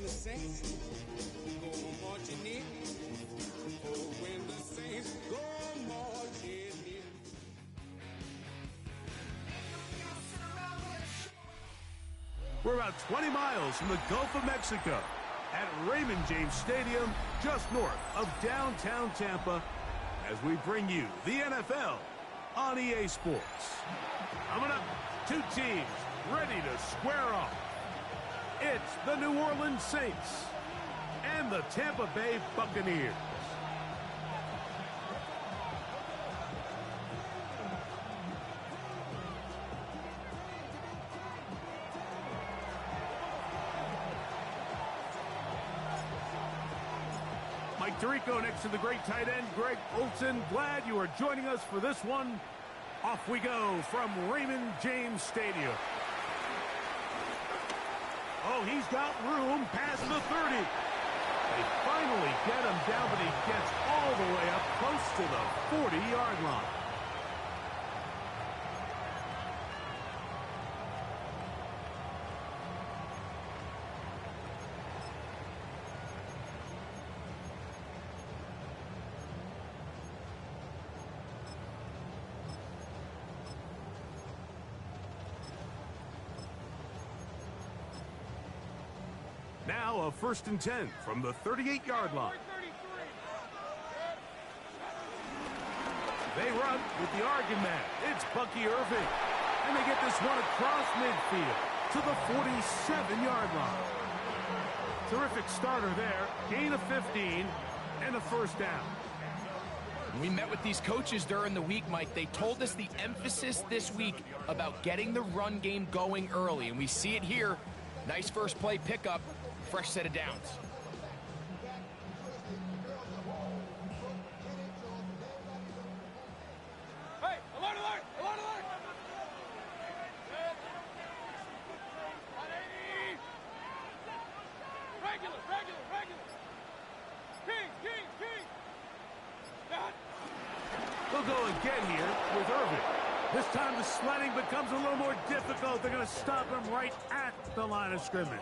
when the Saints go marching in. Oh, when the Saints go marching in. We're about 20 miles from the Gulf of Mexico at Raymond James Stadium, just north of downtown Tampa, as we bring you the NFL on EA Sports. Coming up, two teams ready to square off. It's the New Orleans Saints and the Tampa Bay Buccaneers. Mike Tirico next to the great tight end, Greg Olsen. Glad you are joining us for this one. Off we go from Raymond James Stadium. Oh, he's got room past the 30. They finally get him down, but he gets all the way up close to the 40-yard line. Now a 1st and 10 from the 38-yard line. They run with the Oregon man. It's Bucky Irving. And they get this one across midfield to the 47-yard line. Terrific starter there. Gain of 15 and a first down. We met with these coaches during the week, Mike. They told us the emphasis this week about getting the run game going early, and we see it here. Nice first play pickup, fresh set of downs. Hey, alert, alert, alert, alert! Regular, regular, regular! King! They'll go again here with Irving. This time the sledding becomes a little more difficult. They're going to stop him right at the line of scrimmage.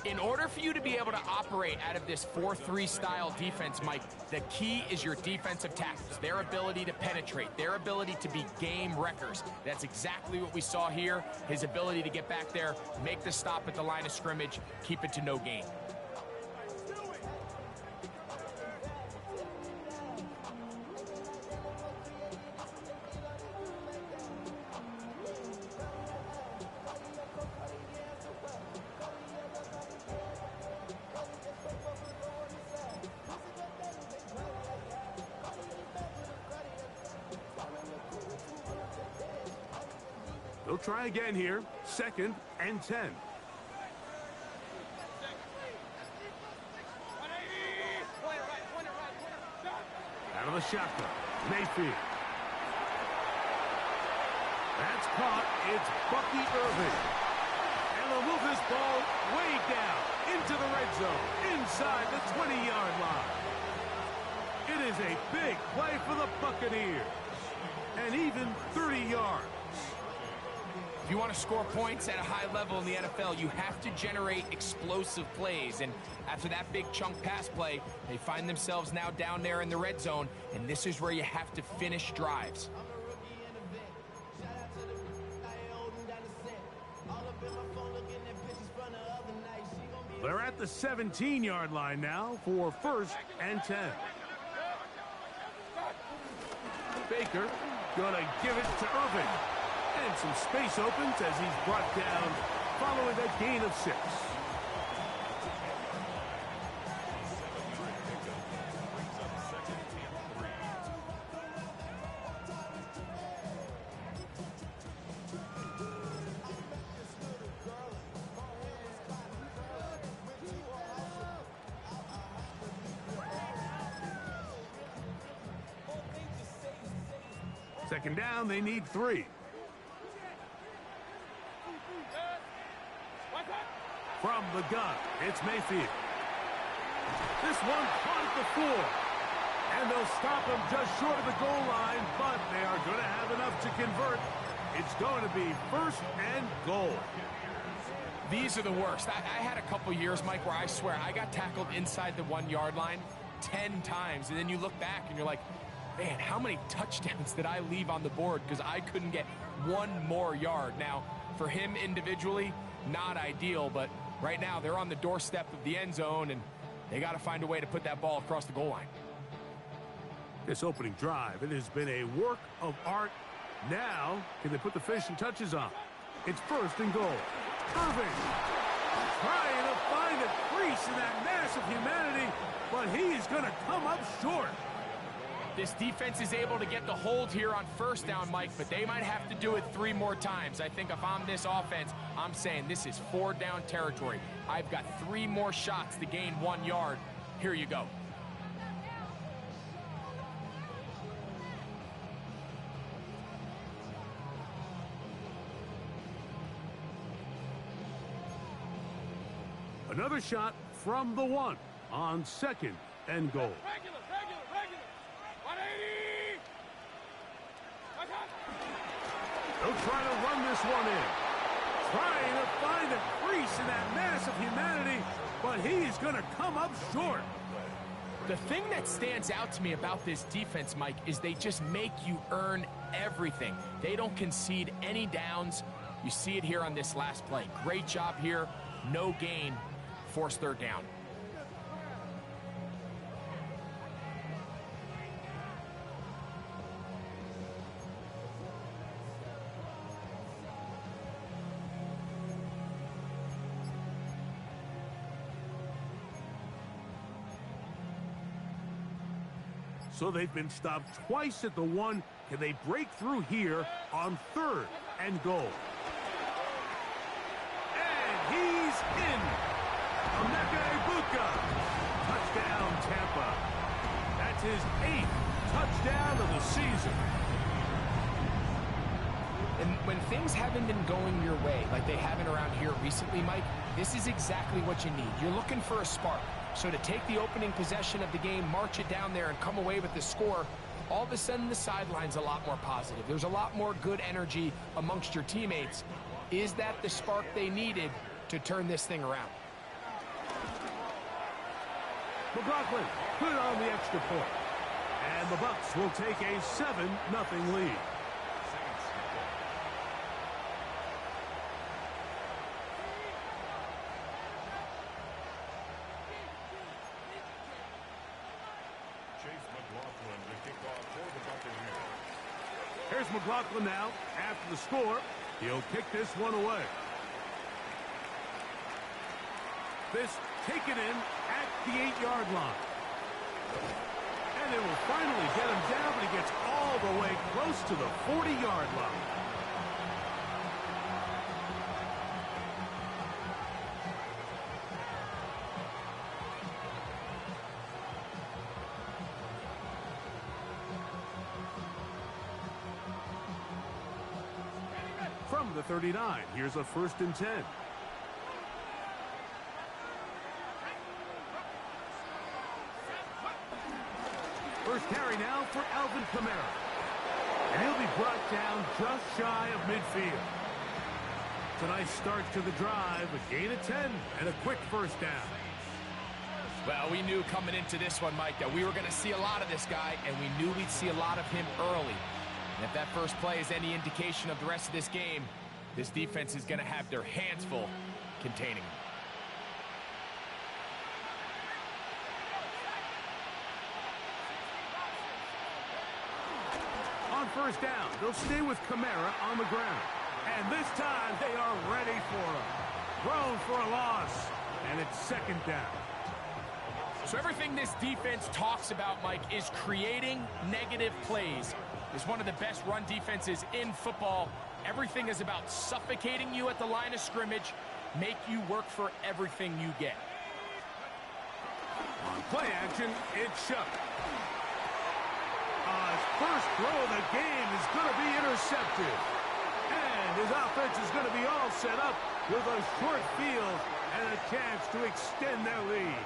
In order for you to be able to operate out of this 4-3 style defense, Mike, the key is your defensive tackles, their ability to penetrate, their ability to be game wreckers. That's exactly what we saw here, his ability to get back there, make the stop at the line of scrimmage, keep it to no gain. They'll try again here. 2nd and 10. Out of the shotgun. Mayfield. That's caught. It's Bucky Irving. And they'll move this ball way down into the red zone, inside the 20-yard line. It is a big play for the Buccaneers. And even 30 yards. If you want to score points at a high level in the NFL, you have to generate explosive plays. And after that big chunk pass play, they find themselves now down there in the red zone, and this is where you have to finish drives. They're at the 17-yard line now for 1st and 10. Baker gonna give it to Irving. And some space opens as he's brought down following that gain of 6. Second down, they need 3. From the gun, it's Mayfield. This one caught at the 4. And they'll stop him just short of the goal line, but they are going to have enough to convert. It's going to be 1st and goal. These are the worst. I had a couple years, Mike, where I swear I got tackled inside the 1-yard line 10 times, and then you look back and you're like, man, how many touchdowns did I leave on the board because I couldn't get one more yard? Now, for him individually, not ideal, but right now they're on the doorstep of the end zone, and they got to find a way to put that ball across the goal line. This opening drive, it has been a work of art. Now, can they put the finishing touches on? It's first and goal. Irving trying to find a crease in that mass of humanity, but he is going to come up short. This defense is able to get the hold here on first down, Mike, but they might have to do it 3 more times. I think if I'm this offense, I'm saying this is 4-down territory. I've got 3 more shots to gain 1 yard. Here you go. Another shot from the 1 on second and goal. Regular. 180. They'll try to run this one in. Trying to find a crease in that mass of humanity, but he is going to come up short. The thing that stands out to me about this defense, Mike, is they just make you earn everything. They don't concede any downs. You see it here on this last play. Great job here. No gain. Forced 3rd down. So they've been stopped twice at the 1. Can they break through here on 3rd and goal? And he's in. Touchdown, Tampa. That's his 8th touchdown of the season. And when things haven't been going your way, like they haven't around here recently, Mike, this is exactly what you need. You're looking for a spark. So to take the opening possession of the game, march it down there, and come away with the score, all of a sudden the sideline's a lot more positive. There's a lot more good energy amongst your teammates. Is that the spark they needed to turn this thing around? McLaughlin put it on the extra point. And the Bucs will take a 7-0 lead. Here's McLaughlin now. After the score, he'll kick this one away. This taken in at the 8-yard line. And it will finally get him down, but he gets all the way close to the 40-yard line. From the 39, here's a 1st and 10. First carry now for Alvin Kamara. And he'll be brought down just shy of midfield. It's a nice start to the drive, a gain of 10, and a quick 1st down. Well, we knew coming into this one, Mike, that we were going to see a lot of this guy, and we knew we'd see a lot of him early. And if that first play is any indication of the rest of this game, this defense is going to have their hands full containing him. On 1st down, they'll stay with Kamara on the ground. And this time, they are ready for him. Thrown for a loss, and it's 2nd down. So everything this defense talks about, Mike, is creating negative plays. It's one of the best run defenses in football. Everything is about suffocating you at the line of scrimmage, make you work for everything you get. On play action, it's Shuck. His first throw of the game is going to be intercepted. And his offense is going to be all set up with a short field and a chance to extend their lead.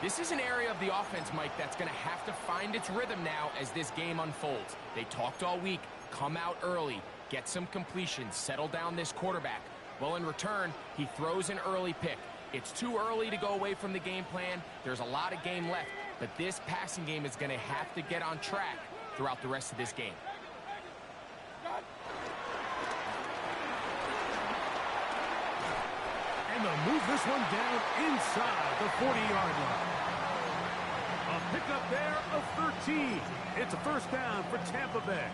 This is an area of the offense, Mike, that's going to have to find its rhythm now as this game unfolds. They talked all week, come out early, get some completions, settle down this quarterback. Well, in return, he throws an early pick. It's too early to go away from the game plan. There's a lot of game left, but this passing game is going to have to get on track throughout the rest of this game. And they'll move this one down inside the 40-yard line. A pickup there of 13. It's a first down for Tampa Bay.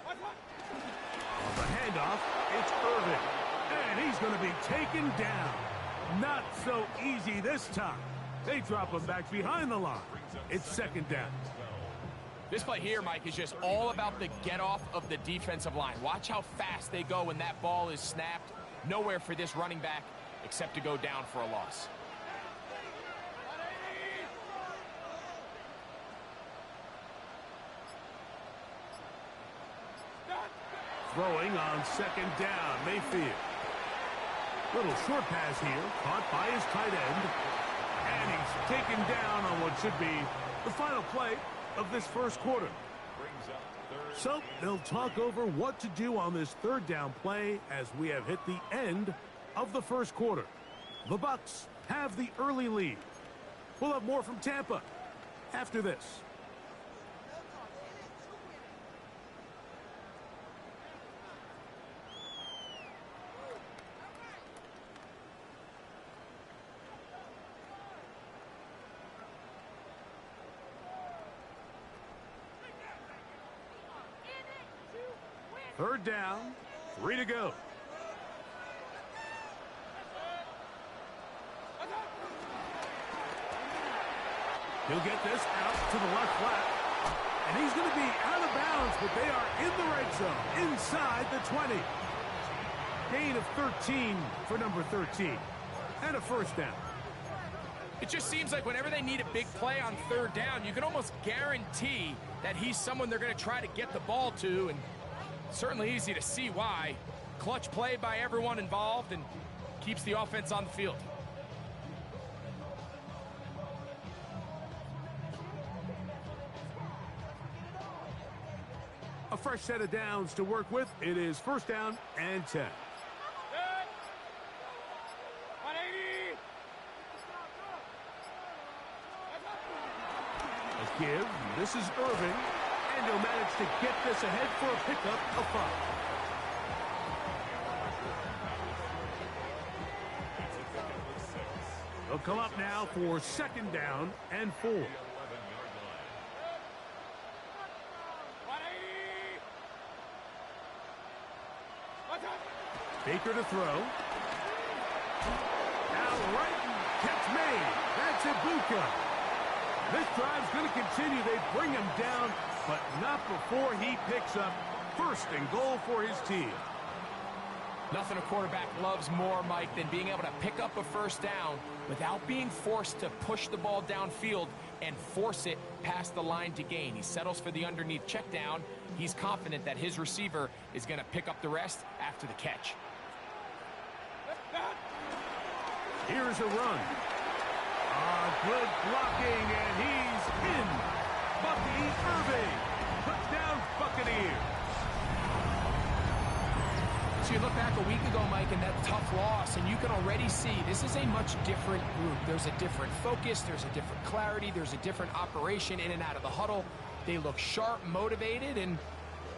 On the handoff, it's Irvin. And he's going to be taken down. Not so easy this time. They drop him back behind the line. It's second down. This play here, Mike, is just all about the get-off of the defensive line. Watch how fast they go when that ball is snapped. Nowhere for this running back except to go down for a loss. Throwing on second down, Mayfield. Little short pass here, caught by his tight end. And he's taken down on what should be the final play of this first quarter. So they'll talk over what to do on this third down play as we have hit the end of the first quarter. The Bucs have the early lead. We'll have more from Tampa after this. Third down, 3 to go. He'll get this out to the left flat. And he's going to be out of bounds, but they are in the red zone, inside the 20. Gain of 13 for number 13. And a first down. It just seems like whenever they need a big play on third down, you can almost guarantee that he's someone they're going to try to get the ball to, and certainly easy to see why. Clutch play by everyone involved and keeps the offense on the field. A fresh set of downs to work with. It is first down and 10. 180. A give. This is Irving. And he'll manage to get this ahead for a pickup of 5. They'll come up now for second down and 4. 180. Baker to throw. Now right and catch made. That's Ibuka. This drive's going to continue. They bring him down, but not before he picks up first and goal for his team. Nothing a quarterback loves more, Mike, than being able to pick up a first down without being forced to push the ball downfield and force it past the line to gain. He settles for the underneath check down. He's confident that his receiver is going to pick up the rest after the catch. Here's a run. Good blocking, and he's in. Bucky Irving. Touchdown, Buccaneers. So you look back a week ago, Mike, and that tough loss, and you can already see this is a much different group. There's a different focus, there's a different clarity, there's a different operation in and out of the huddle. They look sharp, motivated, and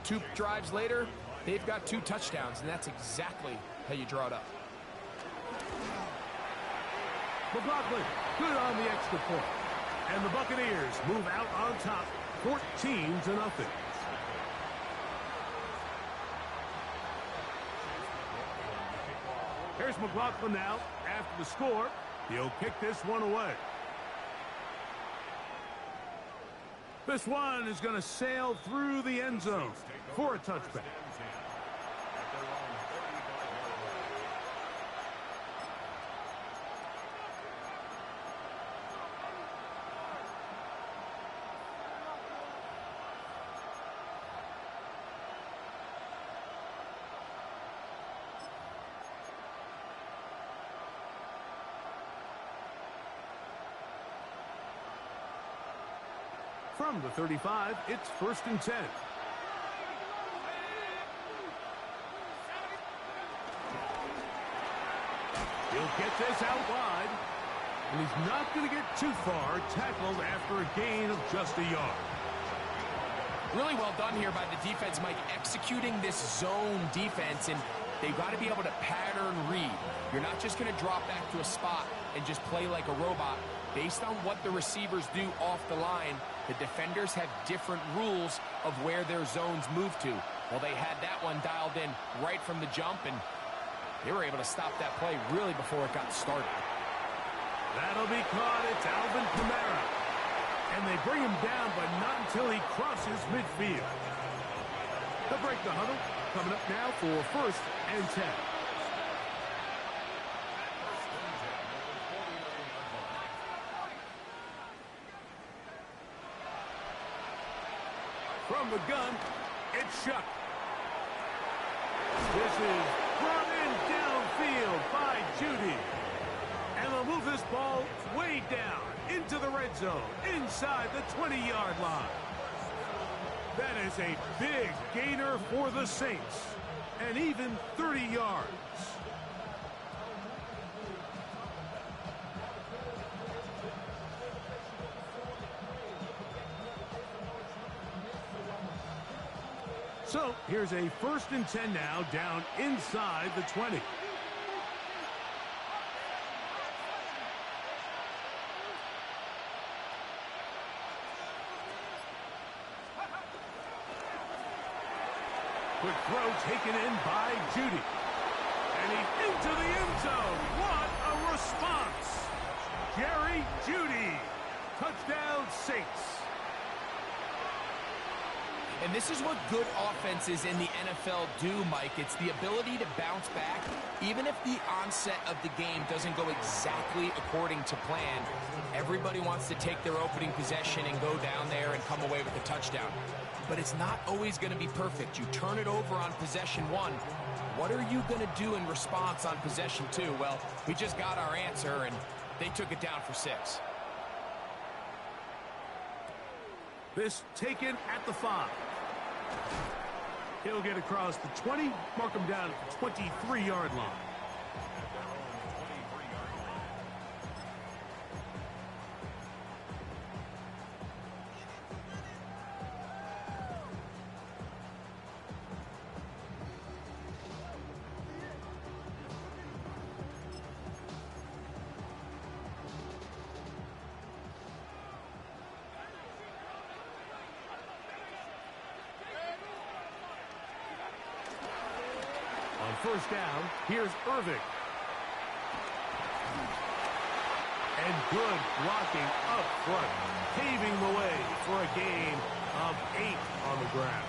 2 drives later, they've got 2 touchdowns, and that's exactly how you draw it up. McLaughlin, good on the extra point. And the Buccaneers move out on top, 14-0. Here's McLaughlin now. After the score, he'll kick this one away. This one is going to sail through the end zone for a touchback. From the 35, it's 1st and 10. He'll get this out wide. And he's not going to get too far, tackled after a gain of just a yard. Really well done here by the defense, Mike, executing this zone defense, and they've got to be able to pattern read. You're not just going to drop back to a spot and just play like a robot. Based on what the receivers do off the line, the defenders have different rules of where their zones move to. Well, they had that one dialed in right from the jump, and they were able to stop that play really before it got started. That'll be caught. It's Alvin Kamara. And they bring him down, but not until he crosses midfield. They'll break the huddle. Coming up now for 1st and 10. From the gun, it's Shuck. This is brought in downfield by Judy. And they'll move this ball way down into the red zone, inside the 20-yard line. That is a big gainer for the Saints, and even 30 yards. So here's a 1st and 10 now, down inside the 20. Quick throw taken in by Judy. And he's into the end zone. What a response. Jerry Judy. Touchdown, Saints. And this is what good offenses in the NFL do, Mike. It's the ability to bounce back. Even if the onset of the game doesn't go exactly according to plan, everybody wants to take their opening possession and go down there and come away with a touchdown. But it's not always going to be perfect. You turn it over on possession 1. What are you going to do in response on possession 2? Well, we just got our answer, and they took it down for 6. This taken at the 5. He'll get across the 20, mark him down at the 23-yard line. On 1st down, here's Irving. And good blocking up front, paving the way for a gain of 8 on the ground.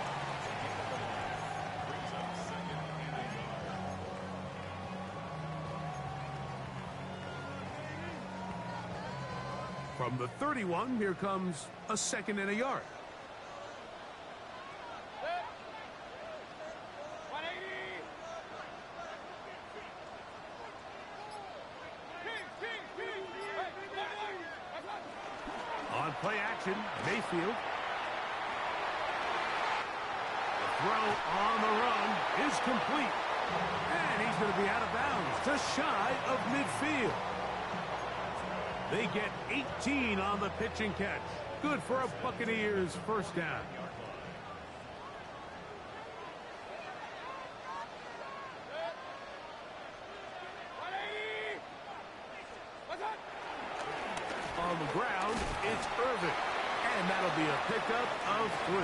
From the 31, here comes a 2nd and a yard. On play action, Mayfield. The throw on the run is complete. And he's going to be out of bounds, just shy of midfield. They get 18 on the pitch and catch. Good for a Buccaneers 1st down. On the ground, it's Irving. And that'll be a pickup of 3.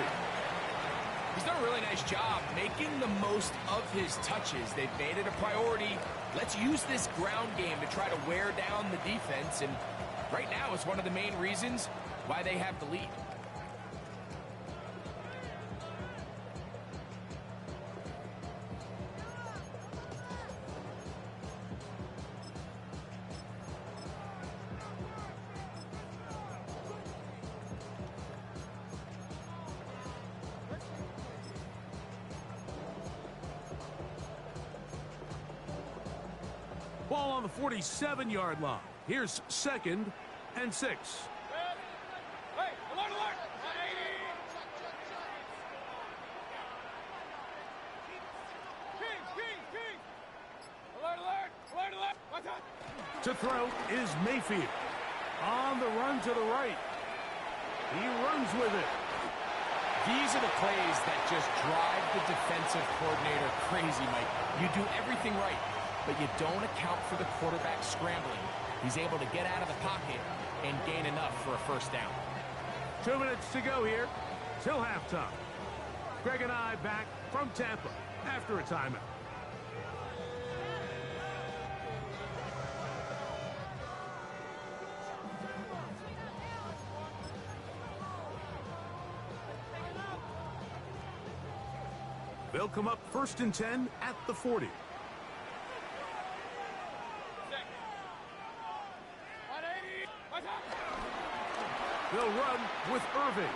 He's done a really nice job making the most of his touches. They've made it a priority. Let's use this ground game to try to wear down the defense. And right now, it's one of the main reasons why they have the lead. Ball on the 47-yard line. Here's 2nd and 6. Hey, alert, alert! To throw is Mayfield. On the run to the right. He runs with it. These are the plays that just drive the defensive coordinator crazy, Mike. You do everything right, but you don't account for the quarterback scrambling. He's able to get out of the pocket and gain enough for a first down. 2 minutes to go here till halftime. Greg and I back from Tampa after a timeout. They'll come up 1st and 10 at the 40. They'll run with Irving.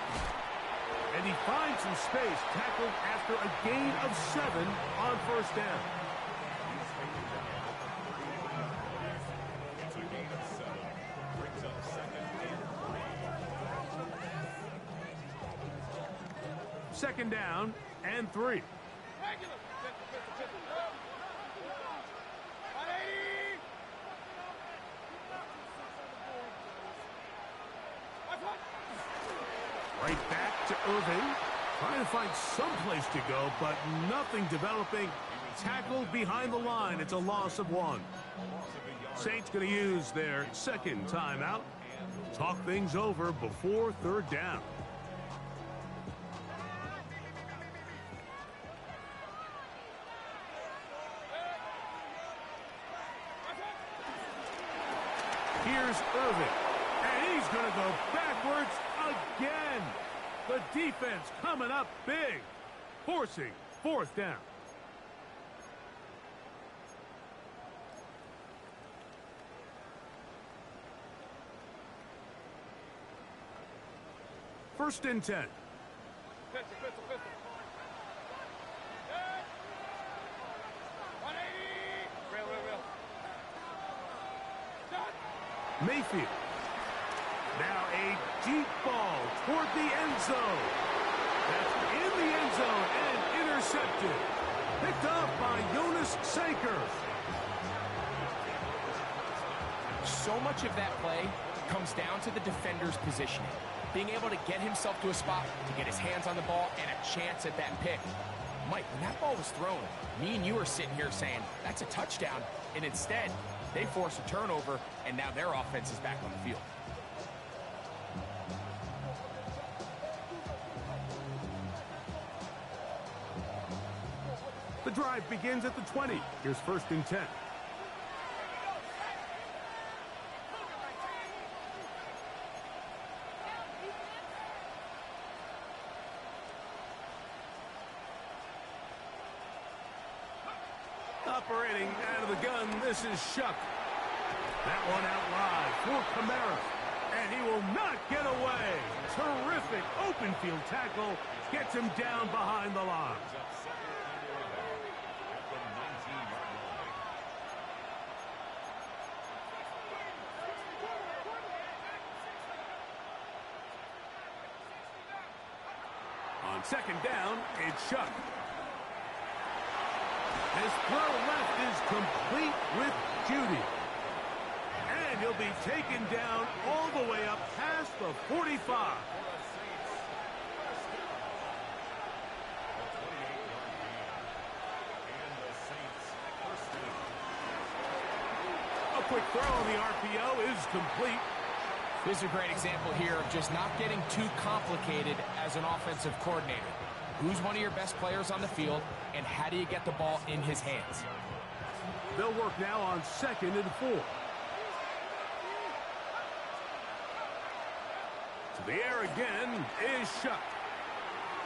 And he finds some space, tackled after a gain of 7 on first down. Second down and 3. Right back to Irving. Trying to find some place to go, but nothing developing. Tackled behind the line. It's a loss of 1. Saints going to use their second timeout. Talk things over before third down. Here's Irving, and he's going to go backwards again. The defense coming up big, forcing fourth down. First and 10. Mayfield. Now a deep ball toward the end zone. That's in the end zone and intercepted. Picked up by Jonas Sanker. So much of that play comes down to the defender's positioning. Being able to get himself to a spot, to get his hands on the ball, and a chance at that pick. Mike, when that ball was thrown, me and you are sitting here saying, that's a touchdown. And instead, they force a turnover, and now their offense is back on the field. The drive begins at the 20. Here's first and 10. Operating out of the gun, this is Shuck. That one out wide for Kamara. And he will not get away. Terrific open field tackle. Gets him down behind the line. On second down, it's Shuck. His throw left is complete with Judy. And he'll be taken down all the way up past the 45. A quick throw on the RPO is complete. This is a great example here of just not getting too complicated as an offensive coordinator. Who's one of your best players on the field, and how do you get the ball in his hands? They'll work now on 2nd and 4. To the air again is Shuck.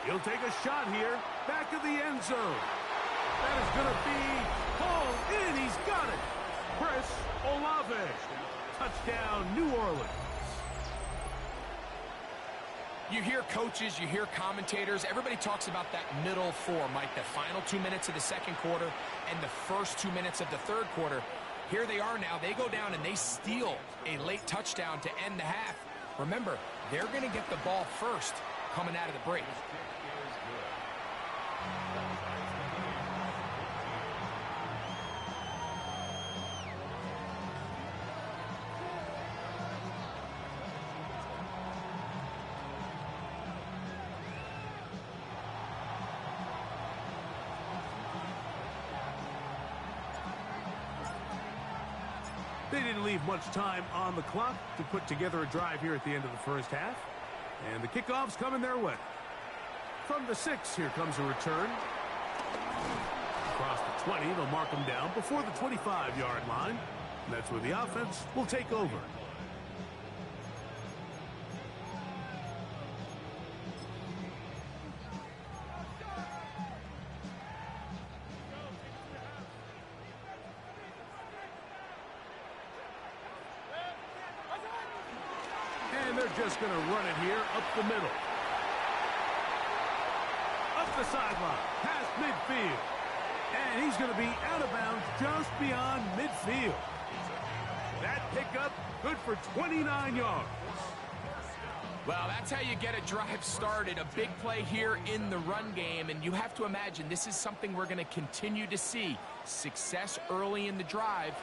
He'll take a shot here, back of the end zone. That is going to be hauled in. He's got it. Chris Olave. Touchdown, New Orleans. You hear coaches, you hear commentators, everybody talks about that middle four, Mike, the final 2 minutes of the second quarter and the first 2 minutes of the third quarter. Here they are now. They go down and they steal a late touchdown to end the half. Remember, they're going to get the ball first coming out of the break. They didn't leave much time on the clock to put together a drive here at the end of the first half. And the kickoff's coming their way. From the 6, here comes a return. Across the 20, they'll mark them down before the 25-yard line. And that's where the offense will take over. And they're just going to run it here up the middle. Up the sideline, past midfield. And he's going to be out of bounds just beyond midfield. That pickup good for 29 yards. Well, that's how you get a drive started. A big play here in the run game. And you have to imagine this is something we're going to continue to see. Success early in the drive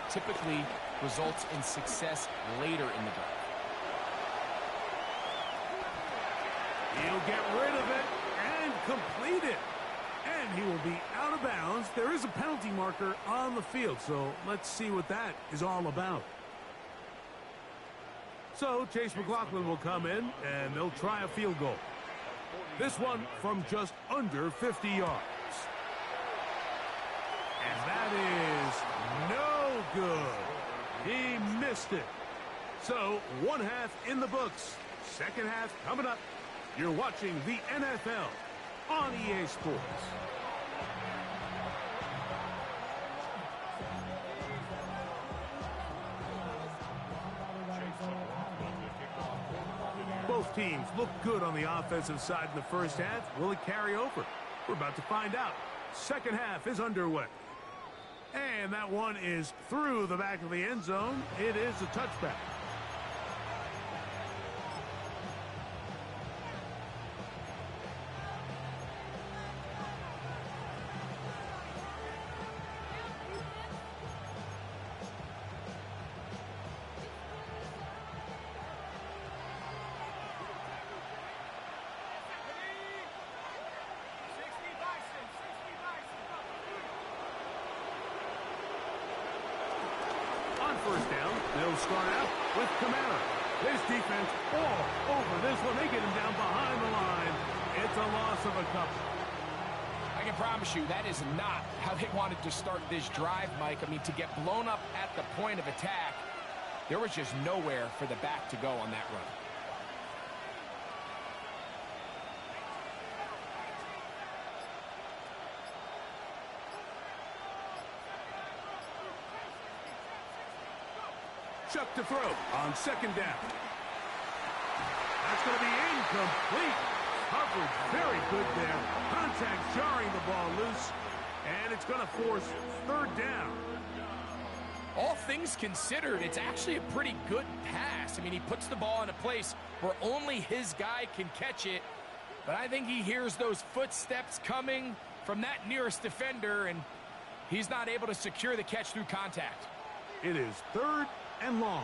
typically results in success later in the drive. He'll get rid of it and complete it. And he will be out of bounds. There is a penalty marker on the field, so let's see what that is all about. So Chase McLaughlin will come in, and they'll try a field goal. This one from just under 50 yards. And that is no good. He missed it. So one half in the books. Second half coming up. You're watching the NFL on EA Sports. Both teams look good on the offensive side in the first half. Will it carry over? We're about to find out. Second half is underway. And that one is through the back of the end zone. It is a touchback. First down, they'll start out with Kamara. This defense all over this one. They get him down behind the line. It's a loss of a couple. I can promise you that is not how they wanted to start this drive, Mike. I mean, to get blown up at the point of attack, there was just nowhere for the back to go on that run. Chuck to throw on second down. That's going to be incomplete. Coverage very good there. Contact jarring the ball loose. And it's going to force third down. All things considered, it's actually a pretty good pass. I mean, he puts the ball in a place where only his guy can catch it. But I think he hears those footsteps coming from that nearest defender, and he's not able to secure the catch through contact. It is third and long.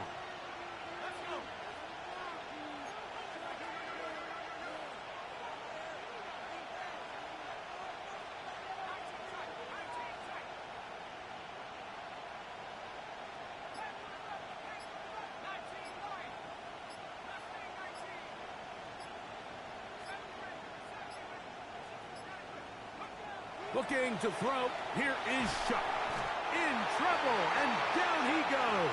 Looking to throw. Here is Shuck. In trouble, and down he goes.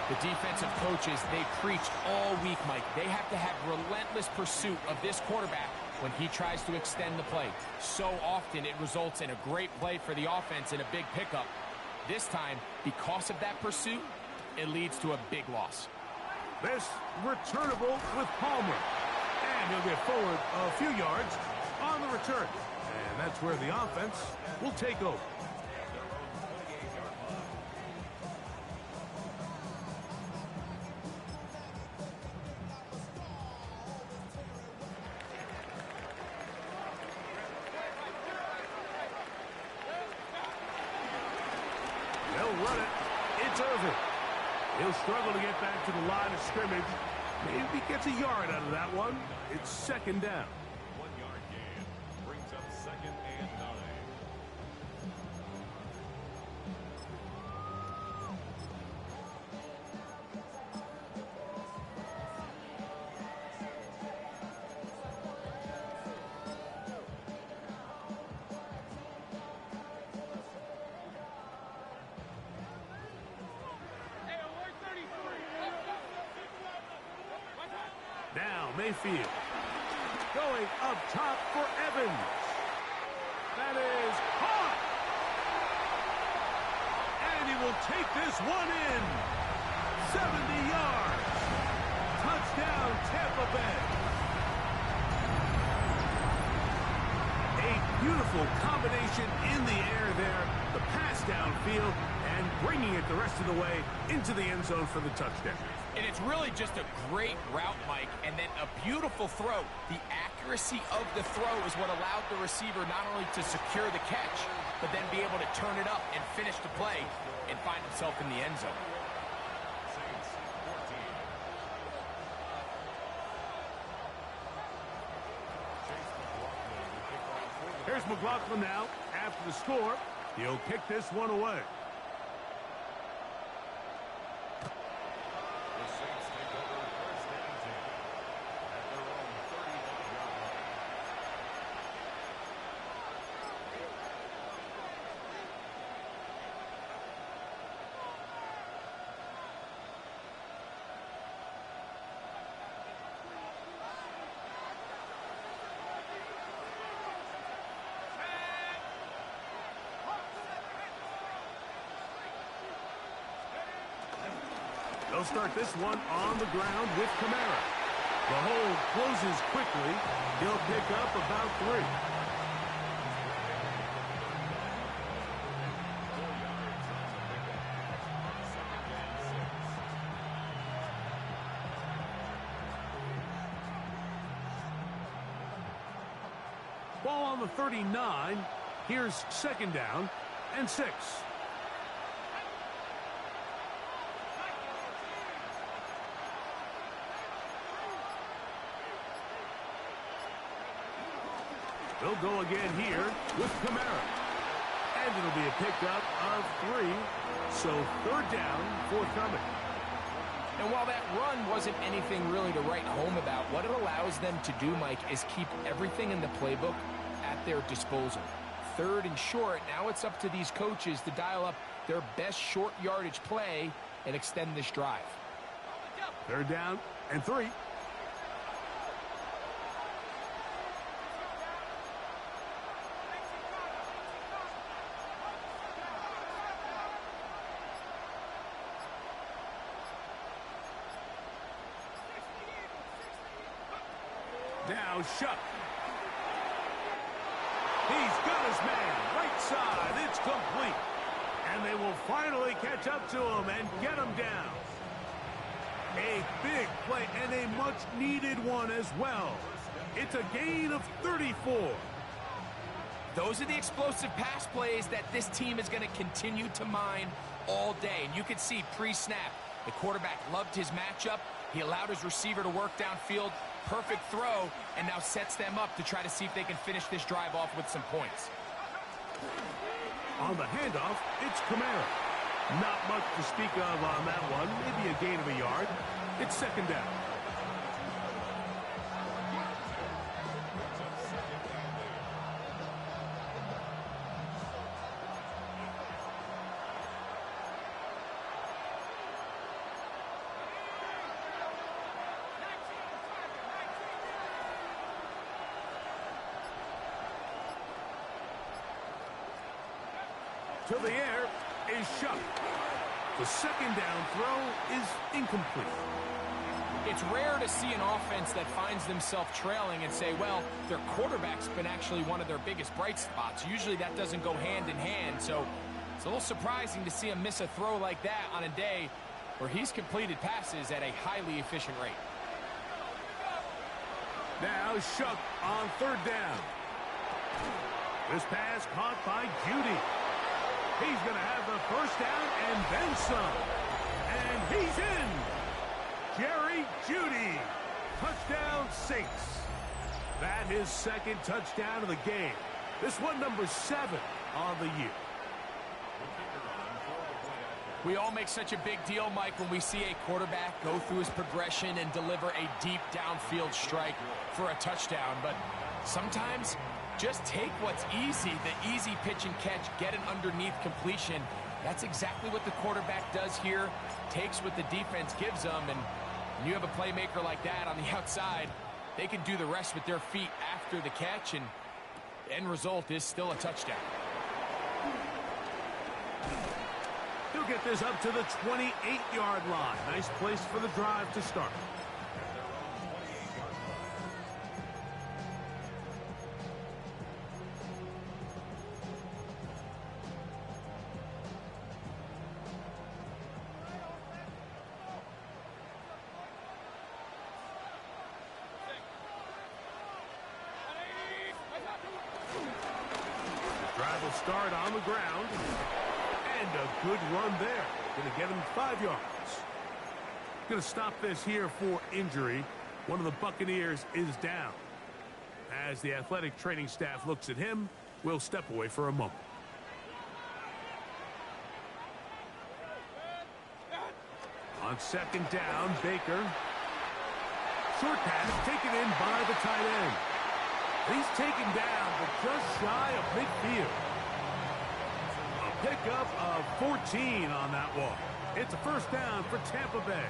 The defensive coaches, they preached all week, Mike. They have to have relentless pursuit of this quarterback when he tries to extend the play. So often it results in a great play for the offense and a big pickup. This time, because of that pursuit, it leads to a big loss. This returnable with Palmer. And he'll get forward a few yards on the return. And that's where the offense will take over. Run it. It's Irvin. He'll struggle to get back to the line of scrimmage. Maybe he gets a yard out of that one. It's second down. 1 yard gain brings up second and 9. Now Mayfield. Going up top for Evans. That is caught. And he will take this one in. 70 yards. Touchdown, Tampa Bay. A beautiful combination in the air there. The pass downfield and bringing it the rest of the way into the end zone for the touchdown. And it's really just a great route, Mike, and then a beautiful throw. The accuracy of the throw is what allowed the receiver not only to secure the catch, but then be able to turn it up and finish the play and find himself in the end zone. Here's McLaughlin now. After the score, he'll kick this one away. The Saints take over first and 10 at their own 31-yard line. They'll start this one on the ground with Kamara. The hold closes quickly. He'll pick up about 3. Ball on the 39. Here's 2nd down and 6. They'll go again here with Kamara. And it'll be a pickup of 3. So 3rd down, forthcoming. And while that run wasn't anything really to write home about, what it allows them to do, Mike, is keep everything in the playbook at their disposal. 3rd and short, now it's up to these coaches to dial up their best short yardage play and extend this drive. 3rd down and 3. Now Shuck. He's got his man. Right side. It's complete. And they will finally catch up to him and get him down. A big play and a much-needed one as well. It's a gain of 34. Those are the explosive pass plays that this team is going to continue to mine all day. And you can see pre-snap, the quarterback loved his matchup. He allowed his receiver to work downfield. Perfect throw, and now sets them up to try to see if they can finish this drive off with some points. On the handoff, it's Kamara. Not much to speak of on that one. Maybe a gain of a yard. It's 2nd down. To the air is Shuck. The 2nd down throw is incomplete. It's rare to see an offense that finds themselves trailing and say, well, their quarterback's been actually one of their biggest bright spots. Usually that doesn't go hand in hand, so it's a little surprising to see him miss a throw like that on a day where he's completed passes at a highly efficient rate. Now Shuck on 3rd down. This pass caught by Judy. He's going to have the 1st down and then some. And he's in. Jerry Judy. Touchdown, Saints. That his 2nd touchdown of the game. This one number 7 on the year. We all make such a big deal, Mike, when we see a quarterback go through his progression and deliver a deep downfield strike for a touchdown. But sometimes just take what's easy, the easy pitch and catch, get an underneath completion. That's exactly what the quarterback does here. Takes what the defense gives them, and When you have a playmaker like that on the outside, they can do the rest with their feet after the catch, and the end result is still a touchdown. He'll get this up to the 28-yard line. Nice place for the drive to start. Drive will start on the ground. And a good run there. Going to get him 5 yards. Going to stop this here for injury. One of the Buccaneers is down. As the athletic training staff looks at him, we'll step away for a moment. On second down, Baker. Short pass taken in by the tight end. He's taken down, but just shy of midfield. A pickup of 14 on that one. It's a first down for Tampa Bay.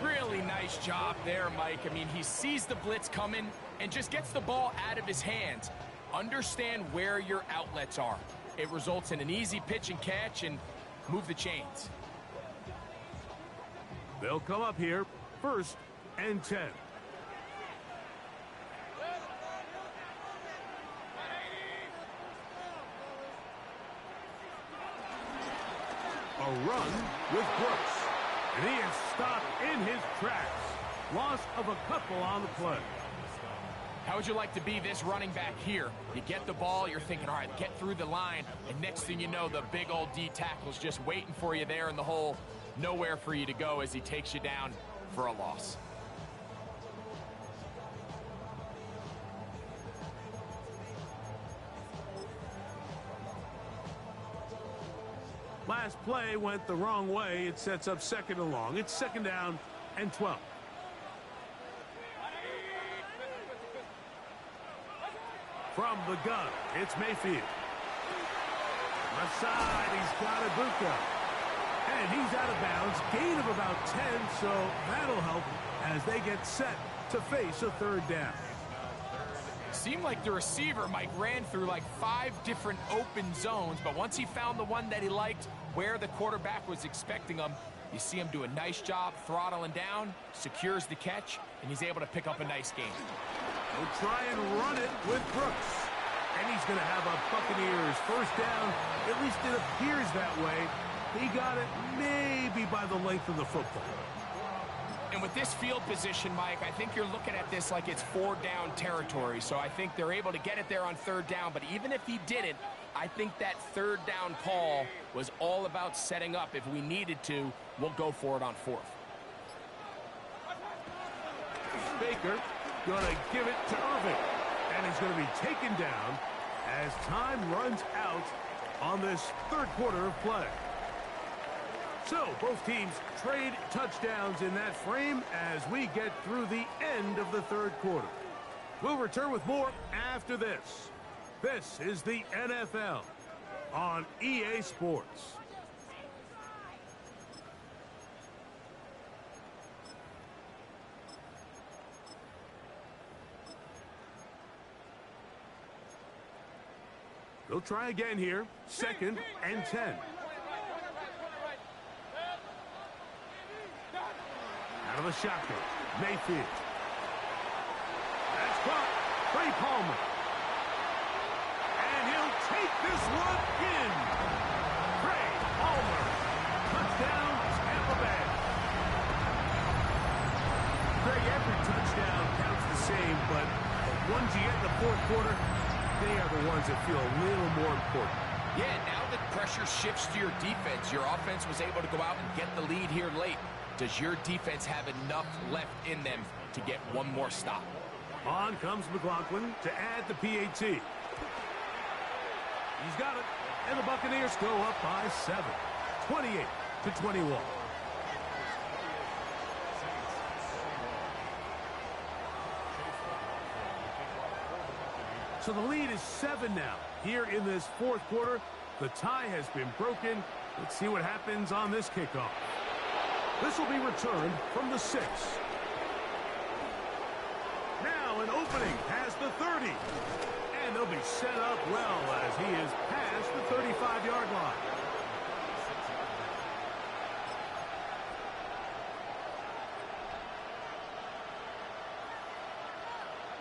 Really nice job there, Mike. I mean, he sees the blitz coming and just gets the ball out of his hands. Understand where your outlets are. It results in an easy pitch and catch and move the chains. They'll come up here, 1st and 10. A run with Brooks. And he is stopped in his tracks. Loss of a couple on the play. How would you like to be this running back here? You get the ball, you're thinking, all right, get through the line, and next thing you know, the big old D tackle's just waiting for you there in the hole. Nowhere for you to go as he takes you down for a loss. Last play went the wrong way. It sets up 2nd and long. It's 2nd down and 12. From the gun, it's Mayfield. Left side, he's got Ibuka. And he's out of bounds. Gain of about 10, so that'll help as they get set to face a 3rd down. Seemed like the receiver, Mike, ran through like 5 different open zones, but once he found the one that he liked, where the quarterback was expecting him, you see him do a nice job throttling down, secures the catch, and he's able to pick up a nice gain. He'll try and run it with Brooks. And he's going to have a Buccaneers 1st down. At least it appears that way. He got it maybe by the length of the football. And with this field position, Mike, I think you're looking at this like it's 4-down territory. So I think they're able to get it there on 3rd down. But even if he didn't, I think that 3rd down call was all about setting up. If we needed to, we'll go for it on 4th. Baker going to give it to Irving. And he's going to be taken down as time runs out on this 3rd quarter of play. So, both teams trade touchdowns in that frame as we get through the end of the 3rd quarter. We'll return with more after this. This is the NFL on EA Sports. They'll try again here. 2nd and 10. Out of the shotgun, Mayfield. That's caught. Trey Palmer. And he'll take this one in. Trey Palmer. Touchdown, Tampa Bay. Greg, every touchdown counts the same, but the ones you get in the 4th quarter, they are the ones that feel a little more important. Yeah, now the pressure shifts to your defense. Your offense was able to go out and get the lead here late. Does your defense have enough left in them to get one more stop? On comes McLaughlin to add the PAT. He's got it, and the Buccaneers go up by 7, 28-21. So the lead is 7 now. Here in this 4th quarter, the tie has been broken. Let's see what happens on this kickoff. This will be returned from the 6. Now an opening past the 30. And they'll be set up well as he is past the 35-yard line.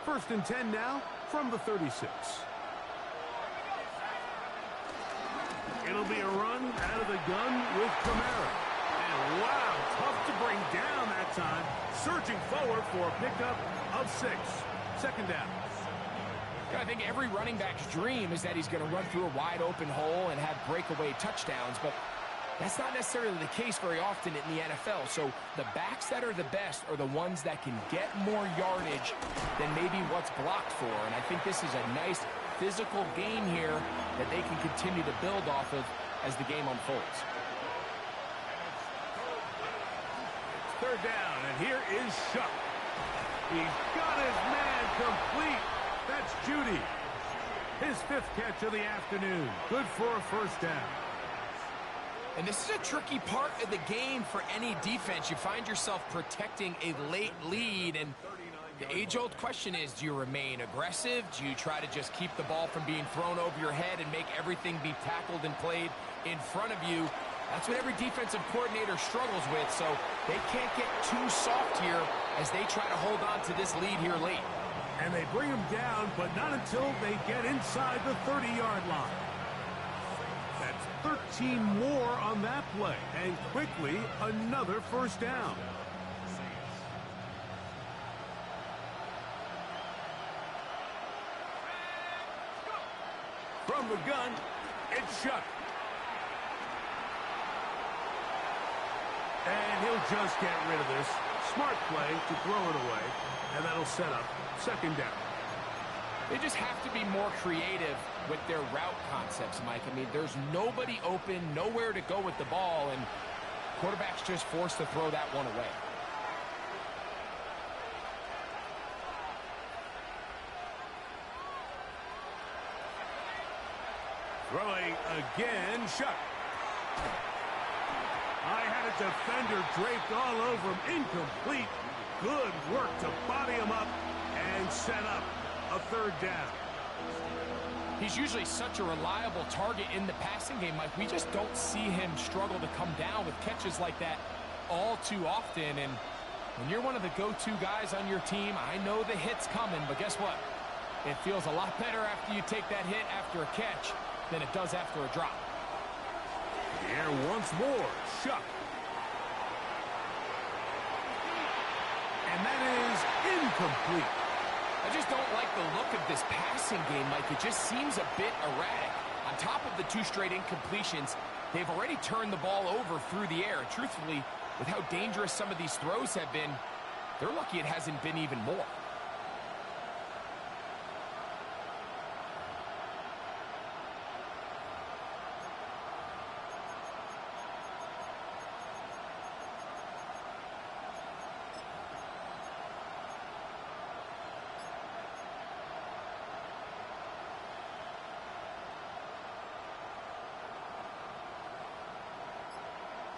First and 10 now from the 36. It'll be a run out of the gun with Kamara. And wow, tough to bring down that time. Surging forward for a pickup of 6. Second down. I think every running back's dream is that he's going to run through a wide open hole and have breakaway touchdowns, but that's not necessarily the case very often in the NFL. So the backs that are the best are the ones that can get more yardage than maybe what's blocked for. And I think this is a nice physical game here that they can continue to build off of as the game unfolds. Third down, and here is Shuck. He's got his man complete. That's Judy. His 5th catch of the afternoon. Good for a first down. And this is a tricky part of the game for any defense. You find yourself protecting a late lead, and the age-old question is, do you remain aggressive? Do you try to just keep the ball from being thrown over your head and make everything be tackled and played in front of you? That's what every defensive coordinator struggles with, so they can't get too soft here as they try to hold on to this lead here late. And they bring him down, but not until they get inside the 30-yard line. That's 13 more on that play, and quickly another first down. From the gun, it's Shuck. And he'll just get rid of this. Smart play to throw it away, and that'll set up second down. They just have to be more creative with their route concepts, Mike. I mean, there's nobody open, nowhere to go with the ball, and quarterback's just forced to throw that one away. Throwing again, Shuck. I had a defender draped all over him. Incomplete. Good work to body him up and set up a third down. He's usually such a reliable target in the passing game, Mike. We just don't see him struggle to come down with catches like that all too often. And when you're one of the go-to guys on your team, I know the hit's coming, but guess what? It feels a lot better after you take that hit after a catch than it does after a drop. The air once more. Shuck. And that is incomplete. I just don't like the look of this passing game, Mike. It just seems a bit erratic. On top of the 2 straight incompletions, they've already turned the ball over through the air. Truthfully, with how dangerous some of these throws have been, they're lucky it hasn't been even more.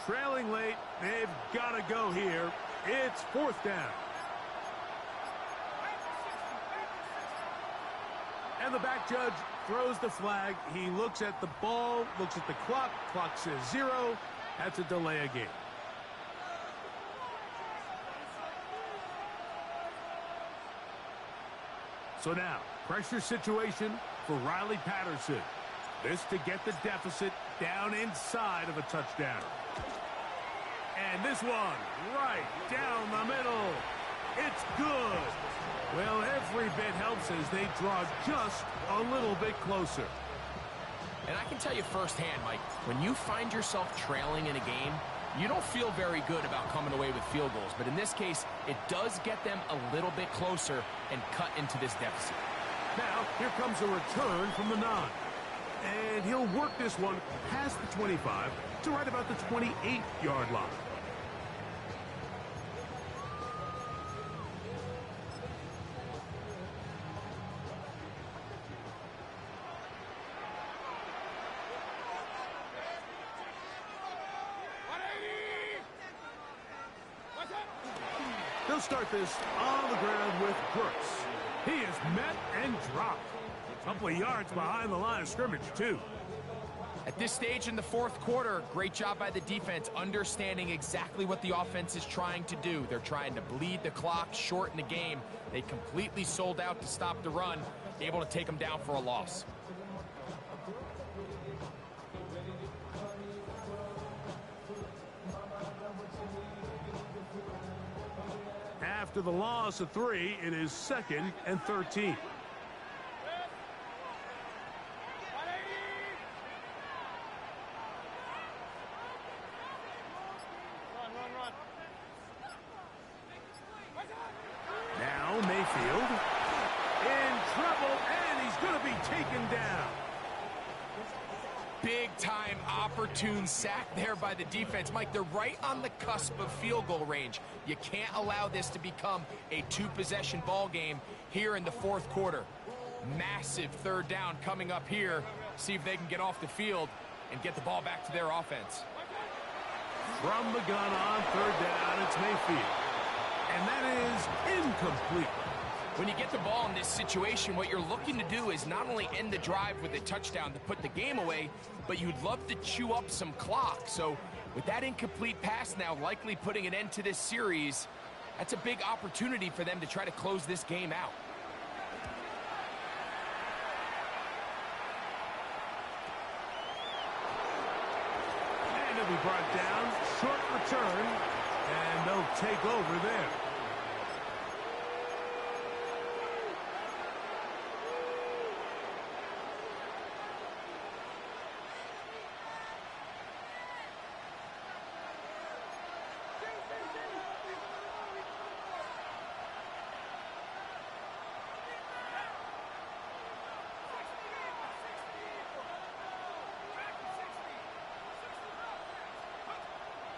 Trailing late, they've got to go here. It's fourth down. And the back judge throws the flag. He looks at the ball, looks at the clock. Clock says 0. That's a delay of game. So now, pressure situation for Riley Patterson. This to get the deficit down inside of a touchdown. And this one right down the middle. It's good. Well, every bit helps as they draw just a little bit closer. And I can tell you firsthand, Mike, when you find yourself trailing in a game, you don't feel very good about coming away with field goals. But in this case, it does get them a little bit closer and cut into this deficit. Now, here comes a return from the 9. And he'll work this one past the 25 to right about the 28-yard line. They'll start this on the ground with Brooks. He is met and dropped. A couple of yards behind the line of scrimmage, too. At this stage in the fourth quarter, great job by the defense understanding exactly what the offense is trying to do. They're trying to bleed the clock, shorten the game. They completely sold out to stop the run, able to take them down for a loss. After the loss of 3, it is 2nd and 13. Now Mayfield in trouble, and he's going to be taken down. Big-time opportune sack there by the defense. Mike, they're right on the cusp of field goal range. You can't allow this to become a two-possession ball game here in the fourth quarter. Massive third down coming up here. See if they can get off the field and get the ball back to their offense. From the gun on third down, it's Mayfield. And that is incomplete. When you get the ball in this situation, what you're looking to do is not only end the drive with a touchdown to put the game away, but you'd love to chew up some clock. So with that incomplete pass now likely putting an end to this series, that's a big opportunity for them to try to close this game out. And it'll be brought down, short return, and they'll take over there.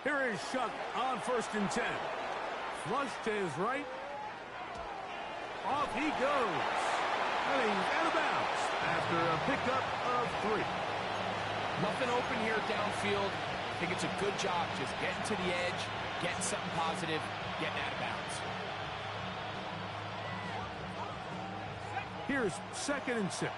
Here is Shuck on 1st and 10. Flush to his right. Off he goes. And he's out of bounds after a pickup of 3. Nothing open here downfield. I think it's a good job just getting to the edge, getting something positive, getting out of bounds. Here's 2nd and 6.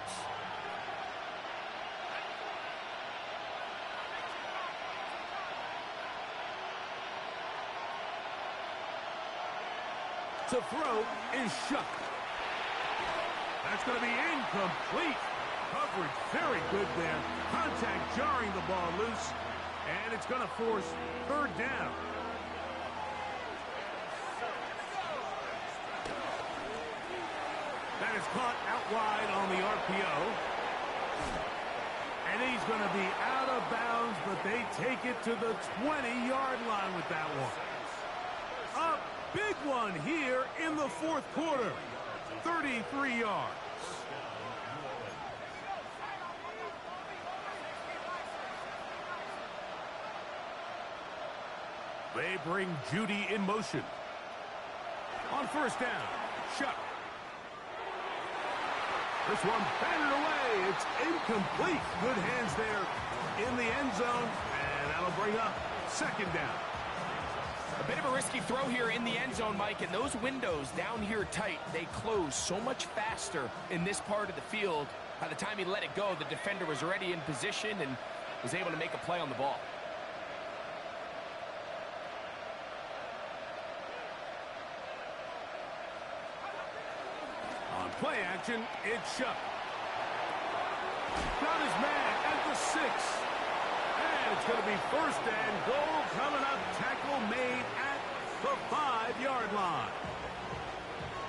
To throw is Shuck. That's going to be incomplete. Coverage very good there. Contact jarring the ball loose. And it's going to force third down. That is caught out wide on the RPO. And he's going to be out of bounds, but they take it to the 20-yard line with that one. Up. Big one here in the fourth quarter. 33 yards. They bring Judy in motion. On 1st down, Shuck. This one batted away. It's incomplete. Good hands there in the end zone. And that'll bring up 2nd down. A bit of a risky throw here in the end zone, Mike, and those windows down here tight, they close so much faster in this part of the field. By the time he let it go, the defender was already in position and was able to make a play on the ball. On play action, it's Shuck. Got his man at the 6. And it's going to be 1st and goal coming up. Tackle made at the 5-yard line.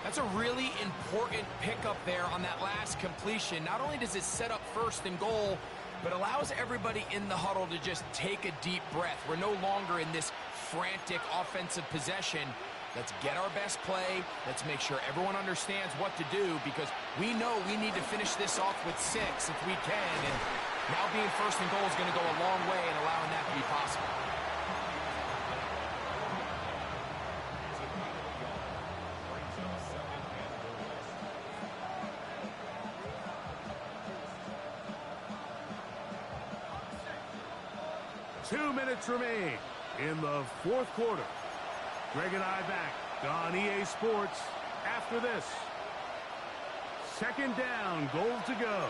That's a really important pickup there on that last completion. Not only does it set up 1st and goal, but allows everybody in the huddle to just take a deep breath. We're no longer in this frantic offensive possession. Let's get our best play. Let's make sure everyone understands what to do, because we know we need to finish this off with 6 if we can. And now being 1st and goal is going to go a long way in allowing that to be possible. Two minutes remain in the fourth quarter. Greg and I back on EA Sports after this. Second down, goal to go.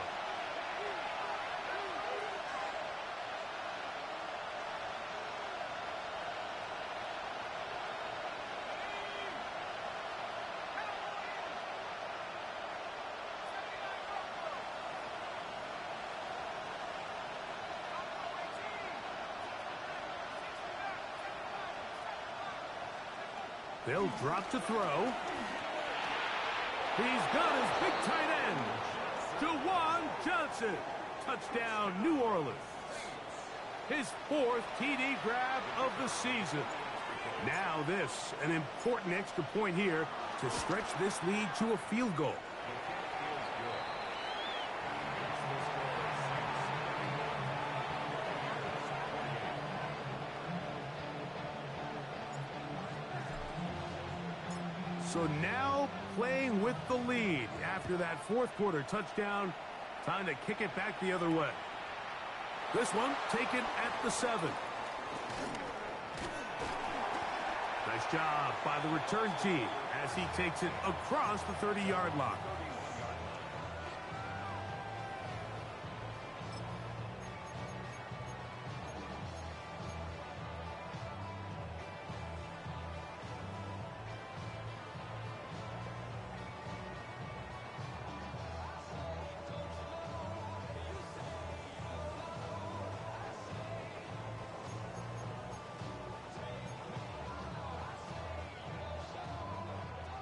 They'll drop to throw. He's got his big tight end, Juwan Johnson. Touchdown, New Orleans. His 4th TD grab of the season. Now this, an important extra point here to stretch this lead to a field goal. So now playing with the lead after that 4th quarter touchdown. Time to kick it back the other way. This one taken at the 7. Nice job by the return team as he takes it across the 30-yard line.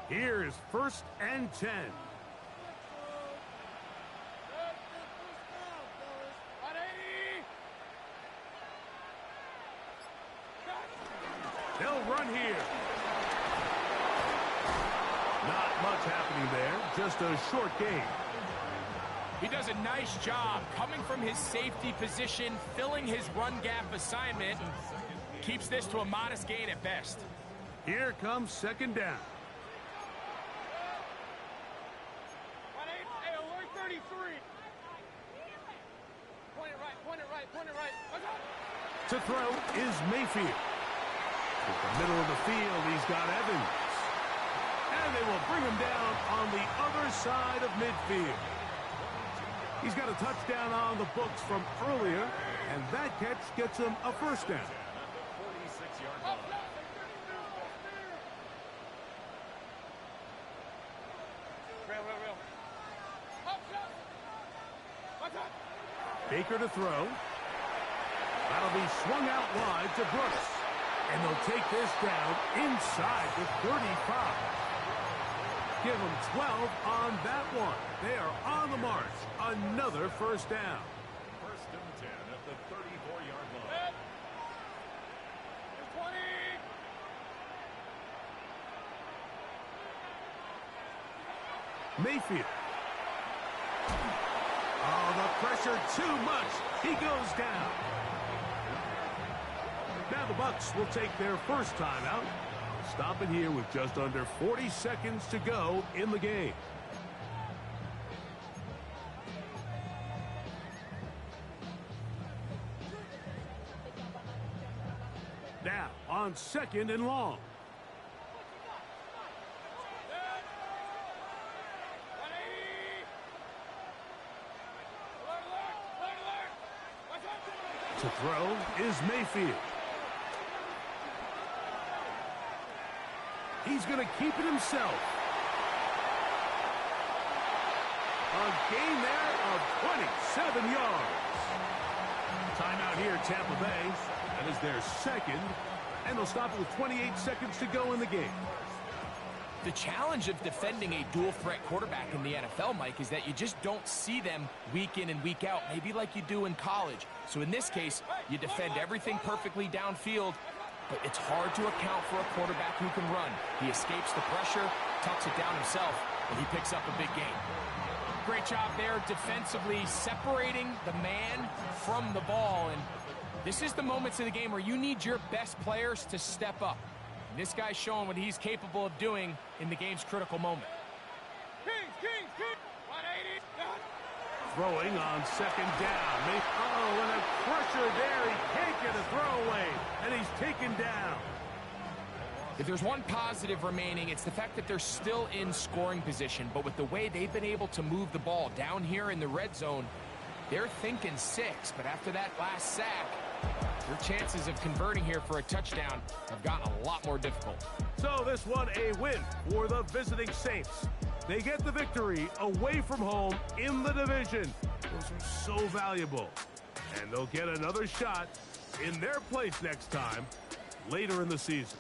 Here's 1st and 10. They'll run here. Not much happening there, just a short gain. He does a nice job coming from his safety position, filling his run gap assignment, and keeps this to a modest gain at best. Here comes 2nd down. To throw is Mayfield. At the middle of the field, he's got Evans. And they will bring him down on the other side of midfield. He's got a touchdown on the books from earlier, and that catch gets him a 1st down. Baker to throw. That'll be swung out wide to Brooks. And they'll take this down inside the 35. Give them 12 on that one. They are on the march. Another 1st down. 1st and 10 at the 34-yard line. 20. Mayfield. Oh, the pressure too much. He goes down. Now the Bucs will take their 1st timeout. Stop it here with just under 40 seconds to go in the game. Now on 2nd and long. To throw is Mayfield. He's going to keep it himself. A gain there of 27 yards. Timeout here, Tampa Bay. That is their 2nd. And they'll stop it with 28 seconds to go in the game. The challenge of defending a dual-threat quarterback in the NFL, Mike, is that you just don't see them week in and week out, maybe like you do in college. So in this case, you defend everything perfectly downfield, but it's hard to account for a quarterback who can run. He escapes the pressure, tucks it down himself, and he picks up a big gain. Great job there defensively, separating the man from the ball. And this is the moments of the game where you need your best players to step up. And this guy's showing what he's capable of doing in the game's critical moment. Kings, 180. Throwing on 2nd down. Oh, and a pressure there. He can't get a throwaway, and he's taken down. If there's one positive remaining, it's the fact that they're still in scoring position. But with the way they've been able to move the ball down here in the red zone, they're thinking 6. But after that last sack, their chances of converting here for a touchdown have gotten a lot more difficult. So this one a win for the visiting Saints. They get the victory away from home in the division. Those are so valuable. And they'll get another shot in their place next time later in the season.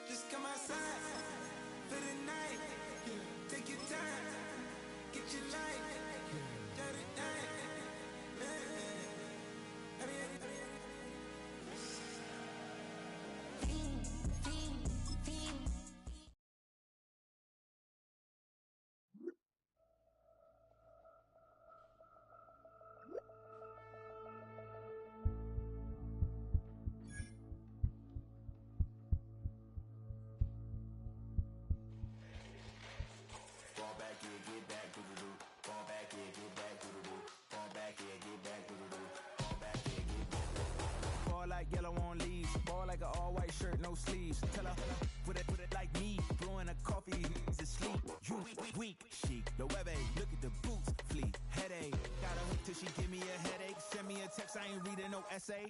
Just come outside for the night. Take your time, get your life. Shut it down. Like yellow on leaves, ball like an all-white shirt, no sleeves. Tell her, put it like me, blowing a coffee to sleep. You weak, chic, the web look at the boots, fleet, headache. Got a hook till she give me a headache. Send me a text, I ain't reading no essay.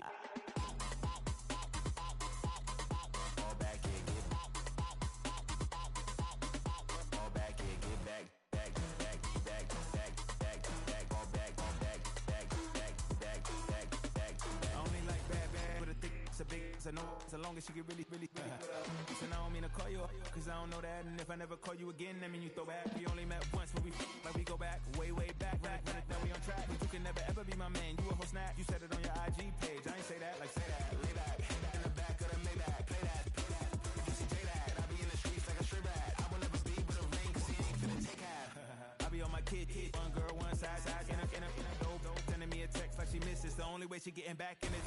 Fall back here, get back. I know as long as she get really and I don't mean to call you up, cause I don't know that. And if I never call you again, that mean you throw back. We only met once, but we like we go back, way back. When it now we on track. You can never ever be my man. You a whole snap. You said it on your IG page. I ain't say that, like say that. Lay back, in the back of the Maybach. Play that. You see J that. I be in the streets like a stray rat. I will never speak with a ring, cause he ain't finna take half. I be on my kid, one girl, one side, in a dope. Sending me a text like she misses. The only way she getting back in it.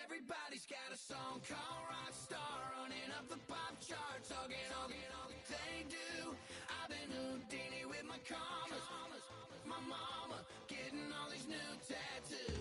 Everybody's got a song called Rockstar, running up the pop charts, hugging. They do. I've been Houdini with my commas. My mama getting all these new tattoos.